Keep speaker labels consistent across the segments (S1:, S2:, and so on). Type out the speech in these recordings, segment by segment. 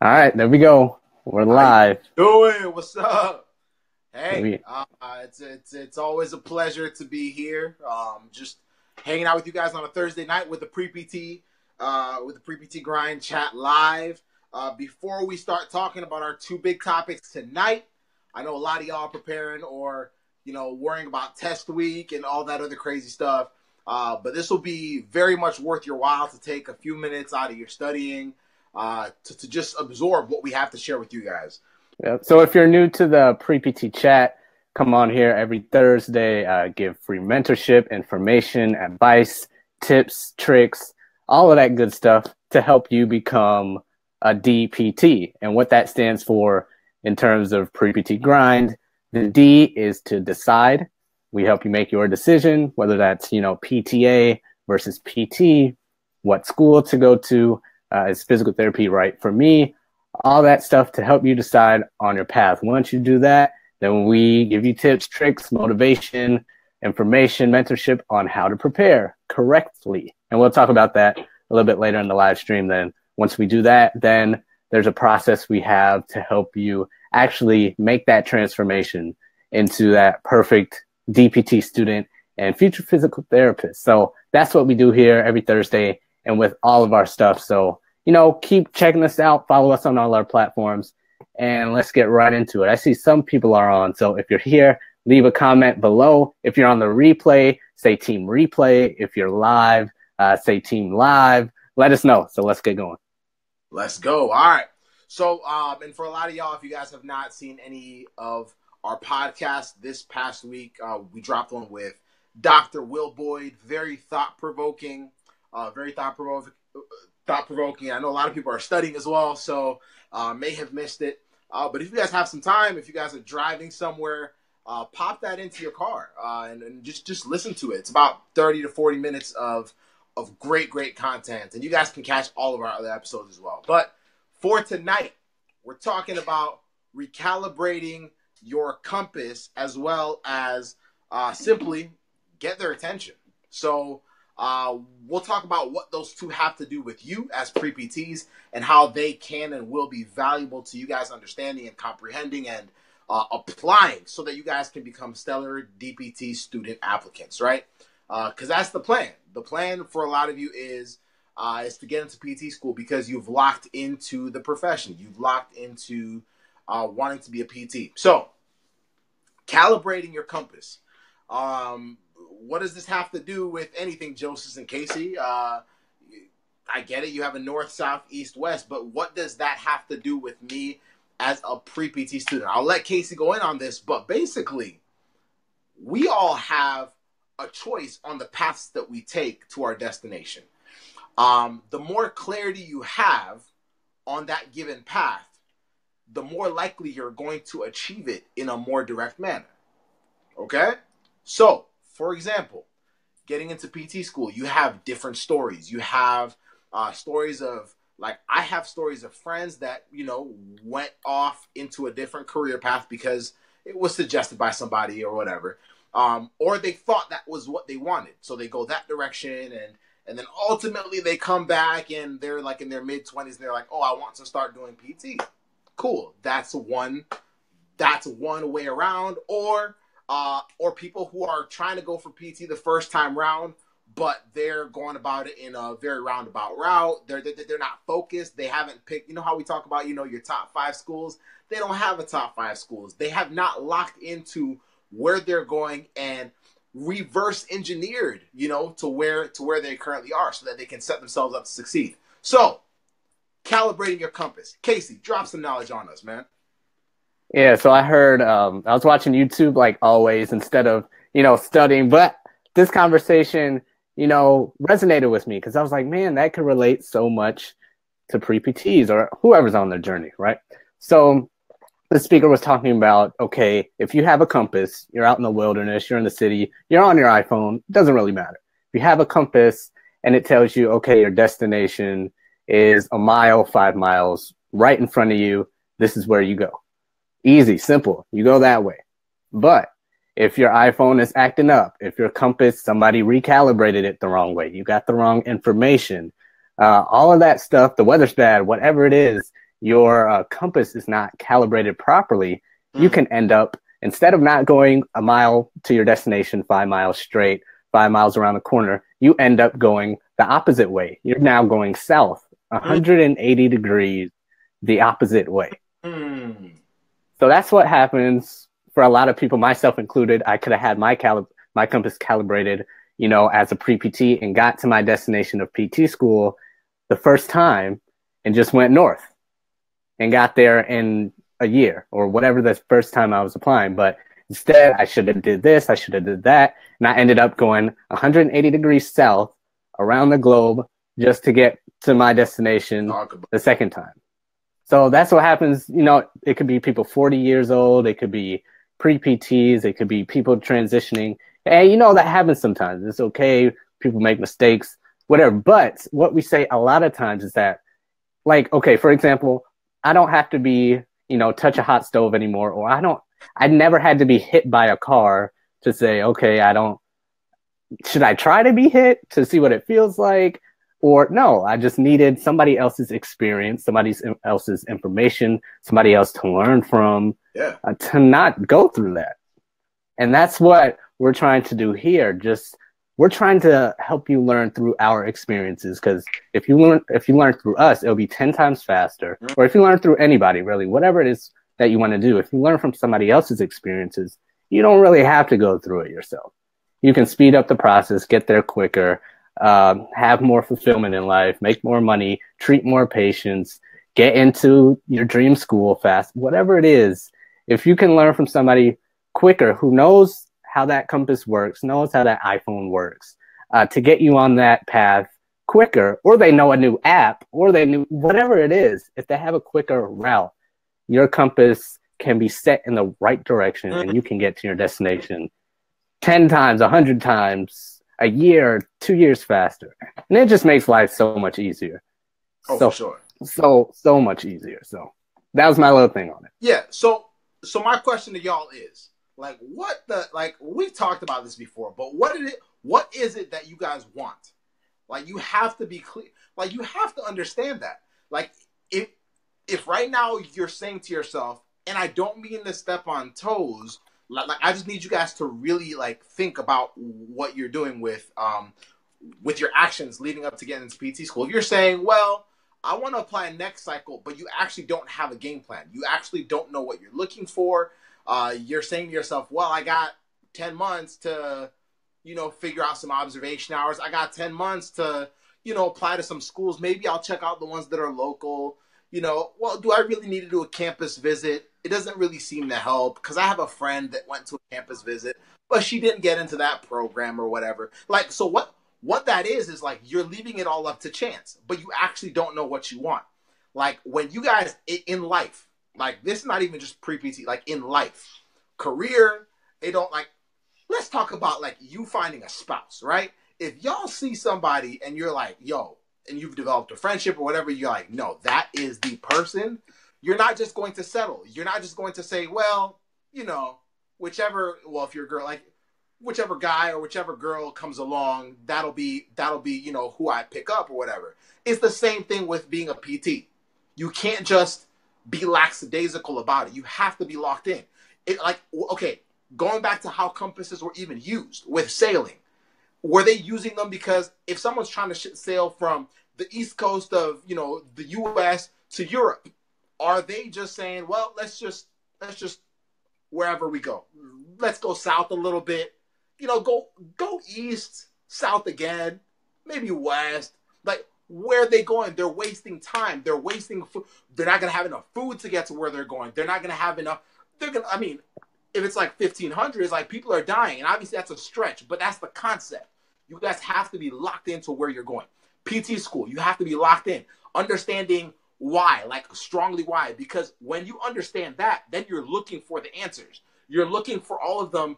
S1: All right, there we go. We're
S2: How you
S1: live.
S2: doing? What's up? Hey,
S1: We,
S2: it's always a pleasure to be here. Just hanging out with you guys on a Thursday night with the pre-PT grind chat live. Before we start talking about our two big topics tonight, I know a lot of y'all are preparing or worrying about test week and all that other crazy stuff. But this will be very much worth your while to take a few minutes out of your studying to just absorb what we have to share with you guys.
S1: yeah. So if you're new to the pre-PT chat, come on here every Thursday, give free mentorship, information, advice, tips, tricks, all of that good stuff to help you become a DPT. And what that stands for in terms of pre-PT grind, the D is to decide. We help you make your decision, whether that's, PTA versus PT, what school to go to. Is physical therapy right for me? All that stuff to help you decide on your path. Once you do that, then we give you tips, tricks, motivation, information, mentorship on how to prepare correctly. And we'll talk about that a little bit later in the live stream. Then once we do that, then there's a process we have to help you actually make that transformation into that perfect DPT student and future physical therapist. So that's what we do here every Thursday and with all of our stuff. So keep checking us out. Follow us on all our platforms, and let's get right into it. I see some people are on. So if you're here, leave a comment below. If you're on the replay, say Team Replay. If you're live, say Team Live. Let us know. So let's get going.
S2: Let's go. All right. So, and for a lot of y'all, if you guys have not seen any of our podcasts this past week, we dropped one with Dr. Will Boyd. Very thought-provoking. Thought-provoking. I know a lot of people are studying as well, so may have missed it. But if you guys have some time, if you guys are driving somewhere, pop that into your car and just listen to it. It's about 30 to 40 minutes of great content, and you guys can catch all of our other episodes as well. But for tonight, we're talking about recalibrating your compass as well as simply get their attention. So we'll talk about what those two have to do with you as pre-PTs and how they can and will be valuable to you guys understanding and comprehending and applying so that you guys can become stellar DPT student applicants, right? Because that's the plan. The plan for a lot of you is to get into PT school because you've locked into the profession. You've locked into wanting to be a PT. So, calibrating your compass. What does this have to do with anything, Joseph and Casey? I get it. You have a north, south, east, west, but what does that have to do with me as a pre-PT student? I'll let Casey go in on this, but basically, we all have a choice on the paths that we take to our destination. The more clarity you have on that given path, the more likely you're going to achieve it in a more direct manner. Okay? So, for example, getting into PT school, you have different stories. You have stories of, I have stories of friends that, went off into a different career path because it was suggested by somebody or whatever. Or they thought that was what they wanted. So they go that direction and then ultimately they come back and they're in their mid-20s and they're like, oh, I want to start doing PT. Cool. That's one way around. Or people who are trying to go for PT the first time round, but they're going about it in a very roundabout route. They're not focused. They haven't picked, how we talk about, your top 5 schools. They don't have a top 5 schools. They have not locked into where they're going and reverse engineered, to where they currently are so that they can set themselves up to succeed. So, calibrating your compass. Casey, drop some knowledge on us, man.
S1: Yeah, so I heard, I was watching YouTube like always instead of, studying, but this conversation, resonated with me because I was like, man, that could relate so much to pre-PTs or whoever's on their journey, right? So the speaker was talking about, okay, if you have a compass, you're out in the wilderness, you're in the city, you're on your iPhone, it doesn't really matter. If you have a compass and it tells you, okay, your destination is a mile, 5 miles right in front of you, this is where you go. Easy, simple. You go that way. But if your iPhone is acting up, if your compass, somebody recalibrated it the wrong way, you got the wrong information, all of that stuff, the weather's bad, whatever it is, your compass is not calibrated properly, you
S2: Mm.
S1: can end up, instead of not going a mile to your destination, 5 miles straight, 5 miles around the corner, you end up going the opposite way. You're now going south,
S2: Mm.
S1: 180 degrees the opposite way.
S2: Mm.
S1: So that's what happens for a lot of people, myself included. I could have had my compass calibrated, as a pre-PT and got to my destination of PT school the first time and just went north and got there in a year or whatever the first time I was applying. But instead, I should have did this, I should have did that, and I ended up going 180 degrees south around the globe just to get to my destination the second time. So that's what happens. It could be people 40 years old. It could be pre-PTs. It could be people transitioning. And that happens sometimes. It's okay. People make mistakes, whatever. But what we say a lot of times is that, like, okay, for example, I don't have to be, touch a hot stove anymore, or I never had to be hit by a car to say, okay, should I try to be hit to see what it feels like? Or no, I just needed somebody else's experience, somebody else's information, somebody else to learn from, to not go through that. And that's what we're trying to do here. We're trying to help you learn through our experiences, because if you learn through us, it'll be 10 times faster. Or if you learn through anybody, really, whatever it is that you want to do, if you learn from somebody else's experiences, you don't really have to go through it yourself. You can speed up the process, get there quicker, have more fulfillment in life, make more money, treat more patients, get into your dream school fast, whatever it is. If you can learn from somebody quicker who knows how that compass works, knows how that iPhone works, to get you on that path quicker, or they know a new app, or they knew whatever it is, if they have a quicker route, your compass can be set in the right direction and you can get to your destination 10 times, 100 times, a year, 2 years faster. And it just makes life so much easier.
S2: For sure.
S1: So much easier. So that was my little thing on it.
S2: Yeah. So my question to y'all is, like, we've talked about this before, but what is it that you guys want? Like, you have to be clear. Like, you have to understand that. Like, if right now you're saying to yourself, and I don't mean to step on toes, like I just need you guys to really, like, think about what you're doing with your actions leading up to getting into PT school. If you're saying, well, I want to apply next cycle, but you actually don't have a game plan. You actually don't know what you're looking for. You're saying to yourself, well, I got 10 months to, figure out some observation hours. I got 10 months to, apply to some schools. Maybe I'll check out the ones that are local. Well, do I really need to do a campus visit? It doesn't really seem to help, because I have a friend that went to a campus visit, but she didn't get into that program or whatever. Like, so what that is like, you're leaving it all up to chance, but you actually don't know what you want. Like, when you guys in life, like, this is not even just pre-PT, like, in life, career, they don't, like, let's talk about, like, you finding a spouse, right? If y'all see somebody and you're like, yo, and you've developed a friendship or whatever, you're like, no, that is the person. You're not just going to settle. You're not just going to say, well, whichever, well, if you're a girl, like, whichever guy or whichever girl comes along, that'll be, who I pick up or whatever. It's the same thing with being a PT. You can't just be lackadaisical about it. You have to be locked in. Okay, going back to how compasses were even used with sailing. Were they using them because if someone's trying to sail from the east coast of, the U.S. to Europe, are they just saying, well, let's just wherever we go, let's go south a little bit, go east, south again, maybe west. Like, where are they going? They're wasting time. They're wasting food. They're not going to have enough food to get to where they're going. They're not going to have enough. If it's like 1500s, like, people are dying. And obviously that's a stretch, but that's the concept. You guys have to be locked into where you're going. PT school, you have to be locked in. Understanding why, like, strongly why. Because when you understand that, then you're looking for the answers. You're looking for all of them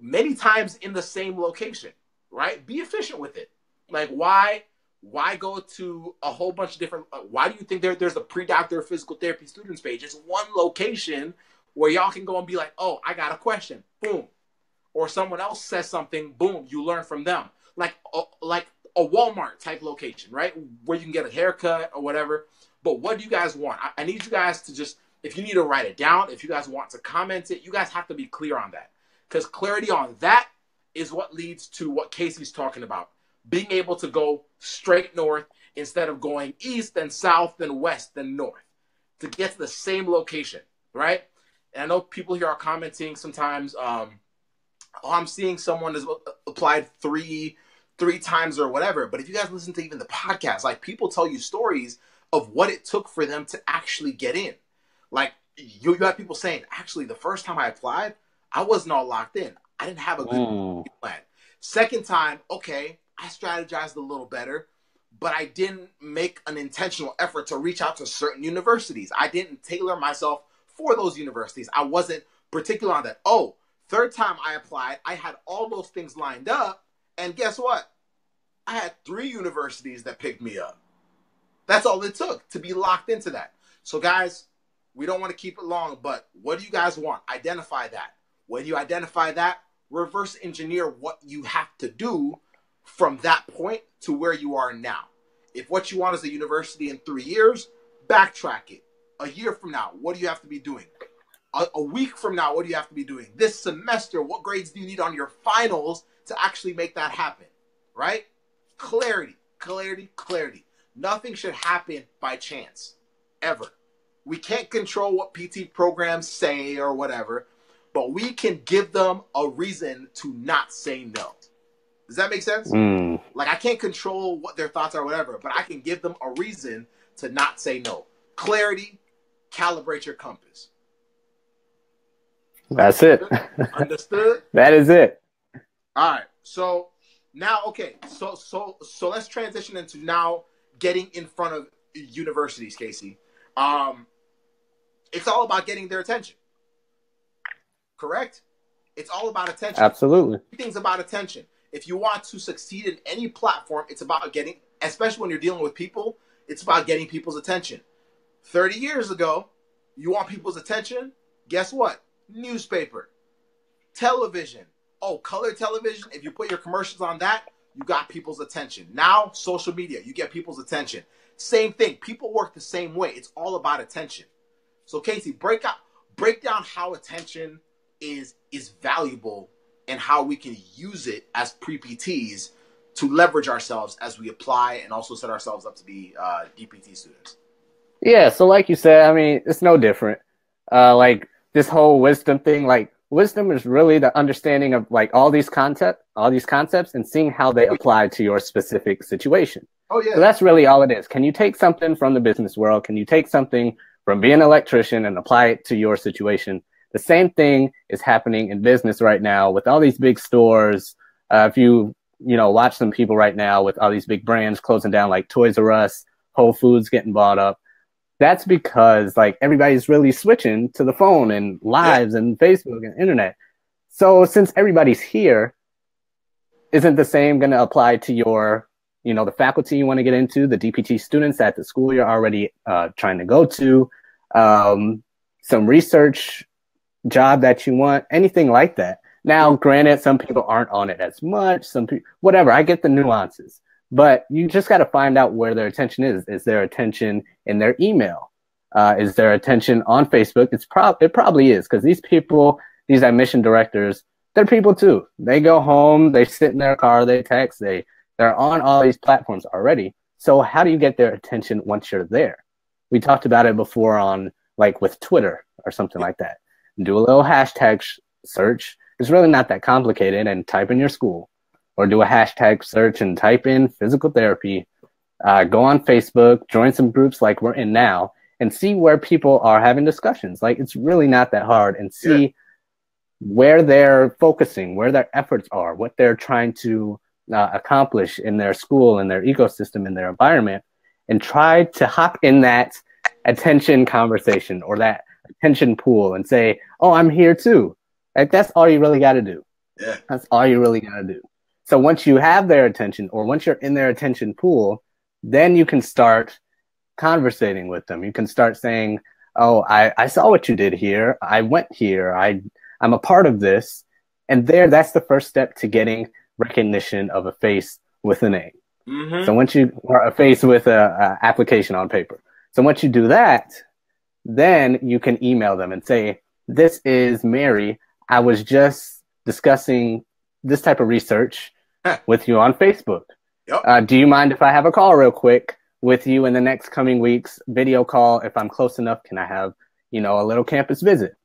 S2: many times in the same location, right? Be efficient with it. Like, why go to a whole bunch of different, why do you think there's a pre-doctor physical therapy students page? It's one location where y'all can go and be like, oh, I got a question. Boom. Or someone else says something. Boom. You learn from them. Like a Walmart type location, right? Where you can get a haircut or whatever. But what do you guys want? I need you guys to just, if you need to write it down, if you guys want to comment it, you guys have to be clear on that. Because clarity on that is what leads to what Casey's talking about. Being able to go straight north instead of going east, then south, then west, then north to get to the same location, right? And I know people here are commenting sometimes, oh, I'm seeing someone has applied three times or whatever. But if you guys listen to even the podcast, like people tell you stories of what it took for them to actually get in. Like you have people saying, actually, the first time I applied, I wasn't all locked in. I didn't have a good plan. Second time, okay, I strategized a little better, but I didn't make an intentional effort to reach out to certain universities. I didn't tailor myself for those universities. I wasn't particular on that. Oh, third time I applied, I had all those things lined up, and guess what? I had 3 universities that picked me up. That's all it took to be locked into that. So guys, we don't want to keep it long, but what do you guys want? Identify that. When you identify that, reverse engineer what you have to do from that point to where you are now. If what you want is a university in 3 years, backtrack it. A year from now, what do you have to be doing? A week from now, what do you have to be doing? This semester, what grades do you need on your finals to actually make that happen? Right? Clarity, clarity, clarity. Nothing should happen by chance, ever. We can't control what PT programs say or whatever, but we can give them a reason to not say no. Does that make sense? Like, I can't control what their thoughts are or whatever, but I can give them a reason to not say no. Clarity, calibrate your compass.
S1: That's it.
S2: Understood?
S1: That is it.
S2: All right. So now, okay. So let's transition into now getting in front of universities, Casey. It's all about getting their attention. Correct? It's all about attention.
S1: Absolutely.
S2: Everything's about attention. If you want to succeed in any platform, it's about getting, especially when you're dealing with people, it's about getting people's attention. 30 years ago, you want people's attention? Guess what? Newspaper. Television. Oh, color television. If you put your commercials on that, you got people's attention. Now, social media, you get people's attention. Same thing. People work the same way. It's all about attention. So, Casey, break down how attention is valuable and how we can use it as pre-PTs to leverage ourselves as we apply and also set ourselves up to be DPT students.
S1: Yeah, so like you said, I mean, it's no different. Like this whole wisdom thing, like wisdom is really the understanding of like all these concepts and seeing how they apply to your specific situation.
S2: Oh, yeah.
S1: So that's really all it is. Can you take something from the business world? Can you take something from being an electrician and apply it to your situation? The same thing is happening in business right now with all these big stores. If you watch some people right now with all these big brands closing down, like Toys R Us, Whole Foods getting bought up. That's because like everybody's really switching to the phone and lives and Facebook and internet. So since everybody's here, isn't the same going to apply to your, the faculty you want to get into, the DPT students at the school you're already trying to go to, some research job that you want, anything like that. Now, granted, some people aren't on it as much, some people, whatever, I get the nuances, but you just got to find out where their attention is. Is their attention in their email? Is their attention on Facebook? It probably is, because these people, these admission directors, they're people too. They go home, they sit in their car, they text, they're on all these platforms already. So how do you get their attention once you're there? We talked about it before on like with Twitter or something like that. Do a little hashtag search. It's really not that complicated, and type in your school, or do a hashtag search and type in physical therapy. Go on Facebook, join some groups like we're in now, and see where people are having discussions. Like, it's really not that hard, and see where they're focusing, where their efforts are, what they're trying to accomplish in their school, in their ecosystem, in their environment, and try to hop in that attention conversation or that attention pool and say, oh, I'm here too. Like, that's all you really got to do.
S2: Yeah.
S1: That's all you really got to do. So once you have their attention, or once you're in their attention pool, then you can start conversating with them. You can start saying, oh, I saw what you did here. I went here. I'm a part of this. And that's the first step to getting recognition of a face with a name.
S2: Mm-hmm.
S1: So once you are faced with a application on paper, so once you do that, then you can email them and say, "This is Mary. I was just discussing this type of research with you on Facebook.
S2: Yep.
S1: Do you mind if I have a call real quick with you in the next coming weeks? Video call. If I'm close enough, can I have, a little campus visit?"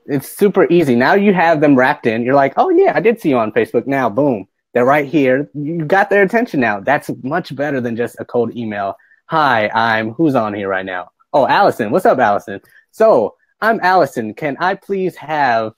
S1: It's super easy. Now you have them wrapped in. You're like, "Oh yeah, I did see you on Facebook." Now, boom, they're right here. You got their attention now. That's much better than just a cold email. "Hi, who's on here right now?" "Oh, Allison. What's up, Allison? So I'm Allison. Can I please have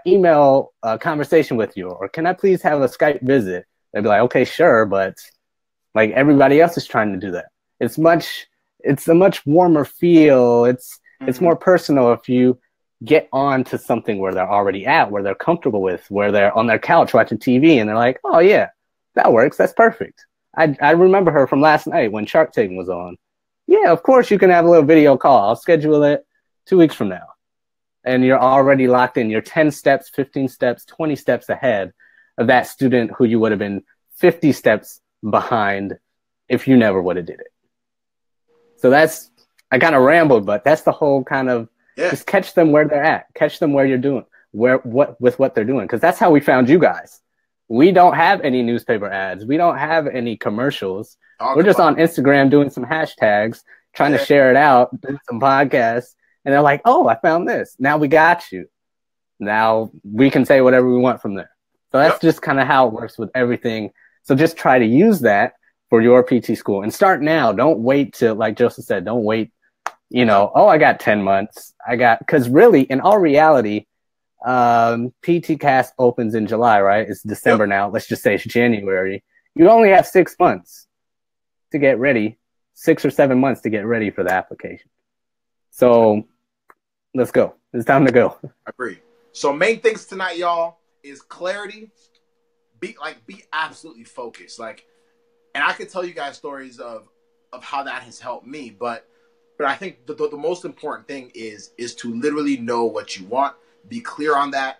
S1: email conversation with you, or can I please have a Skype visit?" They'd be like, "Okay, sure," but like everybody else is trying to do that. It's a much warmer feel. It's more personal if you get on to something where they're already at, where they're comfortable with, where they're on their couch watching TV and they're like, "Oh yeah, that works. That's perfect. I remember her from last night when Shark Tank was on. Yeah, of course you can have a little video call. I'll schedule it 2 weeks from now." And you're already locked in. You're 10 steps, 15 steps, 20 steps ahead of that student who you would have been 50 steps behind if you never would have did it. So I kind of rambled, but that's the whole kind of, just catch them where they're at. Catch them where you're doing, with what they're doing. Because that's how we found you guys. We don't have any newspaper ads. We don't have any commercials. We're just on Instagram doing some hashtags, trying to share it out, doing some podcasts. And they're like, "Oh, I found this. Now we got you. Now we can say whatever we want from there." So that's just kind of how it works with everything. So just try to use that for your PT school and start now. Don't wait till, like Joseph said, don't wait, "Oh, I got 10 months. Because really, in all reality, PT Cast opens in July, right? It's December now. Let's just say it's January. You only have 6 months to get ready, 6 or 7 months to get ready for the application. So let's go. It's time to go.
S2: Agree. So main things tonight, y'all, is clarity. Be absolutely focused. And I could tell you guys stories of how that has helped me, but I think the most important thing is to literally know what you want, be clear on that,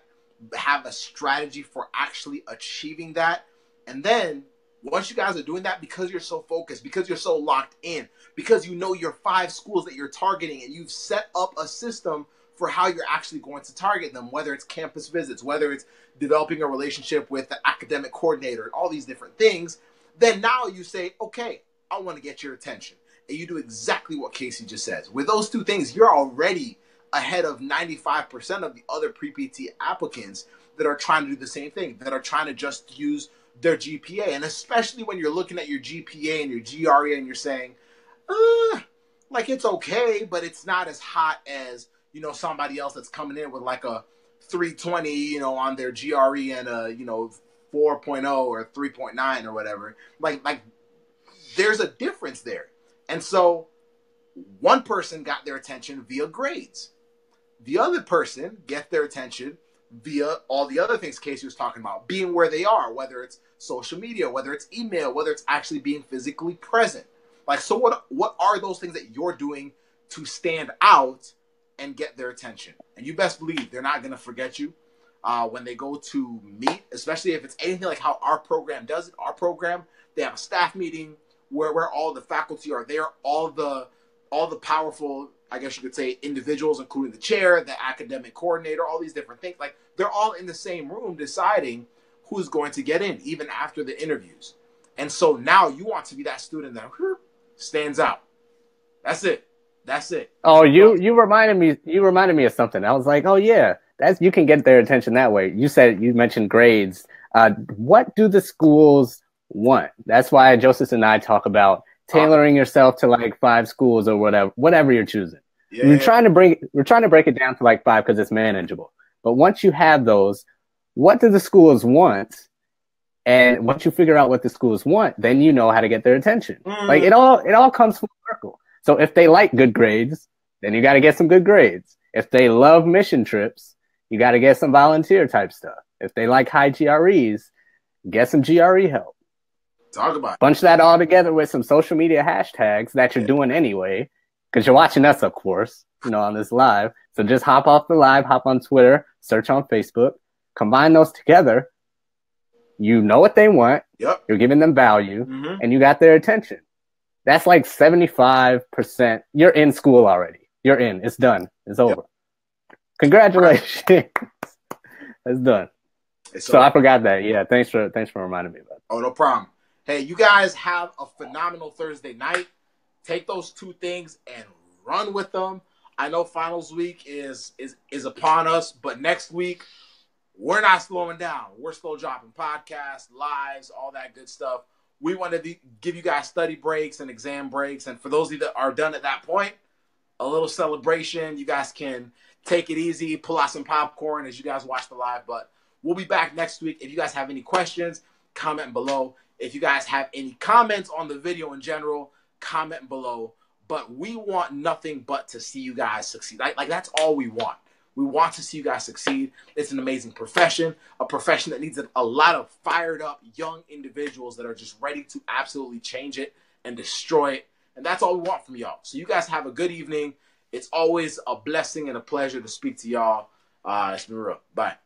S2: have a strategy for actually achieving that, and then once you guys are doing that, because you're so focused, because you're so locked in, because you know your 5 schools that you're targeting, and you've set up a system for how you're actually going to target them, whether it's campus visits, whether it's developing a relationship with the academic coordinator, and all these different things, then now you say, "Okay, I want to get your attention." And you do exactly what Casey just says. With those 2 things, you're already ahead of 95% of the other pre-PT applicants that are trying to do the same thing, that are trying to just use their GPA. And especially when you're looking at your GPA and your GRE and you're saying, it's okay, but it's not as hot as, somebody else that's coming in with like a 320, on their GRE and a, 4.0 or 3.9 or whatever. Like there's a difference there. And so one person got their attention via grades. The other person gets their attention via all the other things Casey was talking about, being where they are, whether it's social media, whether it's email, whether it's actually being physically present. So what are those things that you're doing to stand out and get their attention? And you best believe they're not going to forget you when they go to meet, especially if it's anything like how our program does it. Our program, they have a staff meeting where all the faculty are there, all the powerful, I guess you could say, individuals, including the chair, the academic coordinator, all these different things. They're all in the same room deciding who's going to get in, even after the interviews. And so now you want to be that student that stands out. That's it.
S1: Oh, you reminded me of something. I was like, "Oh yeah, you can get their attention that way." You mentioned grades. What do the schools want? That's why Joseph and I talk about tailoring yourself to 5 schools or whatever you're choosing. Yeah. We're trying to break it down to 5 because it's manageable. But once you have those, what do the schools want? And once you figure out what the schools want, then you know how to get their attention. It all comes full circle. So if they like good grades, then you got to get some good grades. If they love mission trips, you got to get some volunteer type stuff. If they like high GREs, get some GRE help.
S2: Talk about it.
S1: Bunch that all together with some social media hashtags that you're doing anyway, because you're watching us, of course, on this live. So just hop off the live, hop on Twitter, search on Facebook, combine those together. You know what they want.
S2: Yep.
S1: You're giving them value, and you got their attention. That's like 75%. You're in school already. You're in. It's done. It's over. Congratulations. It's done. So I forgot that. Yeah, thanks for reminding me about that.
S2: Oh, no problem. Hey, you guys have a phenomenal Thursday night. Take those two things and run with them. I know finals week is upon us, but next week we're not slowing down. We're still dropping podcasts, lives, all that good stuff. We want to give you guys study breaks and exam breaks, and for those of you that are done at that point, a little celebration. You guys can take it easy, pull out some popcorn as you guys watch the live. But we'll be back next week. If you guys have any questions, comment below. If you guys have any comments on the video in general, comment below. But we want nothing but to see you guys succeed. Like that's all we want. We want to see you guys succeed. It's an amazing profession, a profession that needs a lot of fired up young individuals that are just ready to absolutely change it and destroy it. And that's all we want from y'all. So you guys have a good evening. It's always a blessing and a pleasure to speak to y'all. It's been real. Bye.